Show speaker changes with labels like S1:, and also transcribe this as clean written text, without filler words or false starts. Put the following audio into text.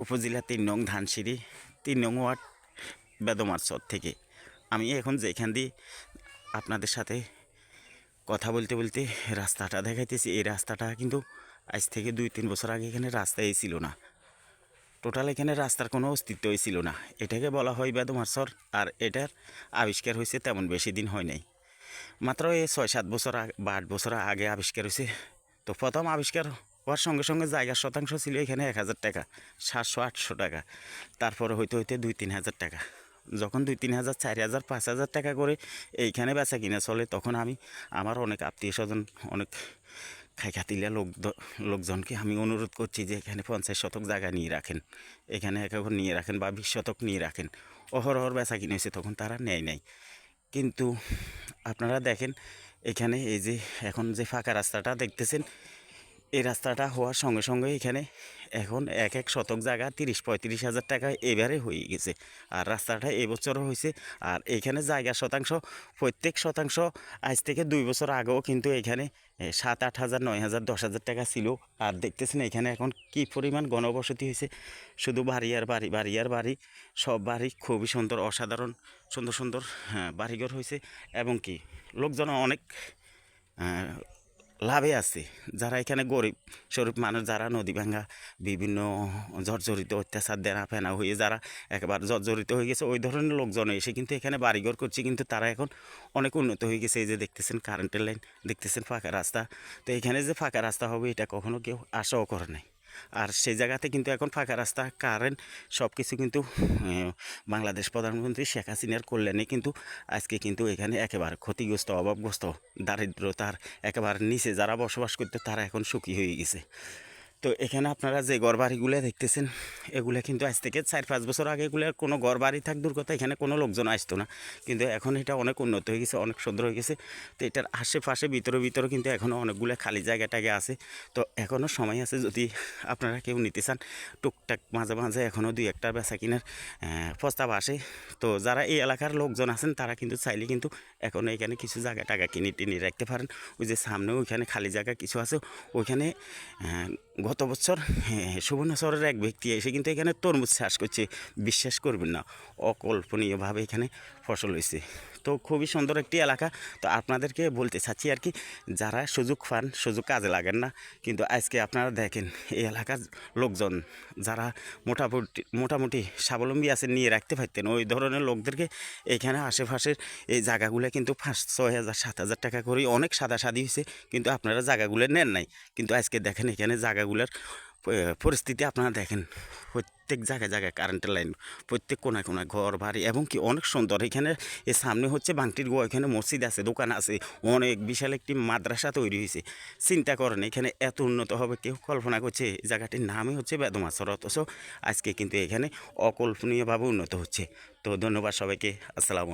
S1: উপজেলা ৩ নং ধানসিঁড়ি ৩ নং ওয়ার্ড বেদমারচর থেকে আমি এখন যেখান দিয়ে আপনাদের সাথে কথা বলতে বলতে রাস্তাটা দেখাইতেছি। এই রাস্তাটা কিন্তু আজ থেকে ২-৩ বছর আগে এখানে রাস্তাই ছিল না। টোটাল এখানে রাস্তার কোনো অস্তিত্বই ছিল না। এটাকে বলা হয় বেদমারচর। আর এটার আবিষ্কার হয়েছে তেমন বেশি দিন হয় নাই, মাত্র এই ৬-৭ বছর বা ৮ বছর আগে আবিষ্কার হয়েছে। তো প্রথম আবিষ্কার হওয়ার সঙ্গে সঙ্গে জায়গার শতাংশ ছিল এখানে ১,০০০ টাকা, ৭০০-৮০০ টাকা। তারপরে হইতে হইতে ২-৩ হাজার টাকা। যখন ২-৩ হাজার, ৪,০০০, ৫,০০০ টাকা করে এইখানে বেচা কিনা চলে, তখন আমি আমার অনেক আত্মীয় স্বজন, অনেক খাইখাতিলা লোকজনকে আমি অনুরোধ করছি যে এখানে ৫০ শতক জায়গা নিয়ে রাখেন, এখানে ১ একর নিয়ে রাখেন বা ২০ শতক নিয়ে রাখেন। অহরহর বেচা কিনে হয়েছে, তখন তারা নেয় নাই। কিন্তু আপনারা দেখেন এখানে এই যে এখন যে ফাঁকা রাস্তাটা দেখতেছেন, এই রাস্তাটা হওয়ার সঙ্গে সঙ্গে এখানে এখন ১ শতক জায়গা ৩০-৩৫ হাজার টাকা এবারে হয়ে গেছে। আর রাস্তাটা এবছরও হয়েছে। আর এখানে জায়গা শতাংশ, প্রত্যেক শতাংশ আজ থেকে ২ বছর আগেও কিন্তু এখানে ৭-৮ হাজার, ৯ হাজার, 10 হাজার টাকা ছিল। আর দেখতেছেন এখানে এখন কি পরিমাণ ঘনবসতি হয়েছে, শুধু বাড়ি আর বাড়ি, বাড়ি আর বাড়ি। সব বাড়ি খুবই সুন্দর, অসাধারণ সুন্দর সুন্দর বাড়িঘর হয়েছে। এবং কি লোকজন অনেক লাভে আছে। যারা এখানে গরিব শরীফ মানুষ, যারা নদী ভাঙ্গা বিভিন্ন জর্জরিত, অত্যাচার দেনা ফেনা হয়ে যারা একেবারে জর্জরিত হয়ে গেছে, ওই ধরনের লোকজন এসে কিন্তু এখানে বাড়িঘর করছে। কিন্তু তারা এখন অনেক উন্নত হয়ে গেছে। এই যে দেখতেছেন কারেন্টের লাইন, দেখতেছেন ফাঁকা রাস্তা। তো এখানে যে ফাঁকা রাস্তা হবে এটা কখনো কেউ আশাও করে নাই। আর সেই জায়গাতে কিন্তু এখন ফাঁকা রাস্তা, কারেন্ট, সব কিছু কিন্তু বাংলাদেশ প্রধানমন্ত্রী শেখ হাসিনার কল্যাণে কিন্তু আজকে কিন্তু এখানে একেবারে ক্ষতিগ্রস্ত, অভাবগ্রস্ত, দারিদ্রতার একেবারে নিচে যারা বসবাস করতে, তারা এখন সুখী হয়ে গেছে। তো এখানে আপনারা যে ঘরবাড়িগুলো দেখতেছেন, এগুলো কিন্তু আজ থেকে ৪-৫ বছর আগে এগুলোর কোনো ঘরবাড়ি থাক দূর কথা, এখানে কোনো লোকজন আসতো না। কিন্তু এখন এটা অনেক উন্নত হয়ে গেছে, অনেক সুন্দর হয়ে গেছে। তো এটার আশেপাশে ভিতরে ভিতরে কিন্তু এখনও অনেকগুলো খালি জায়গাটাকে আছে। তো এখনও সময় আছে, যদি আপনারা কেউ নিতে চান। টুকটাক মাঝে মাঝে এখনও ২-১টা বেচা কিনার প্রস্তাব আসে। তো যারা এই এলাকার লোকজন আছেন, তারা কিন্তু চাইলে কিন্তু এখনও এখানে কিছু জায়গা টাকা কিনে টিনে রাখতে পারেন। ওই যে সামনেও ওইখানে খালি জায়গা কিছু আছে, ওইখানে গত বছর সুবর্ণচরের এক ব্যক্তি এসে কিন্তু এখানে তরমুজ চাষ করছে। বিশ্বাস করবেন না, অকল্পনীয়ভাবে এখানে ফসল হয়েছে। তো খুবই সুন্দর একটি এলাকা। তো আপনাদেরকে বলতে চাচ্ছি আর কি, যারা সুযোগ পান, সুযোগ কাজে লাগেন না। কিন্তু আজকে আপনারা দেখেন এই এলাকার লোকজন যারা মোটামুটি স্বাবলম্বী আছে, নিয়ে রাখতে পারতেন, ওই ধরনের লোকদেরকে এখানে আশেপাশের এই জায়গাগুলো কিন্তু ৫-৬ হাজার, ৭ হাজার টাকা করে অনেক সাদাসাদি হয়েছে। কিন্তু আপনারা জায়গাগুলো নেন নাই। কিন্তু আজকে দেখেন এখানে জায়গাগুলোর পরিস্থিতি আপনারা দেখেন। প্রত্যেক জায়গায় জায়গায় কারেন্টের লাইন, প্রত্যেক কোনায় কোনায় ঘর বাড়ি, এবং কি অনেক সুন্দর। এখানে এর সামনে হচ্ছে বাংটির গোয়া, এখানে মসজিদ আছে, দোকান আছে, অনেক বিশাল একটি মাদ্রাসা তৈরি হয়েছে। চিন্তা করেন এখানে এত উন্নত হবে, কেউ কল্পনা করছে? জায়গাটির নামই হচ্ছে বেদমারচর, অথচ আজকে কিন্তু এখানে অকল্পনীয়ভাবে উন্নত হচ্ছে। তো ধন্যবাদ সবাইকে। আসসালামু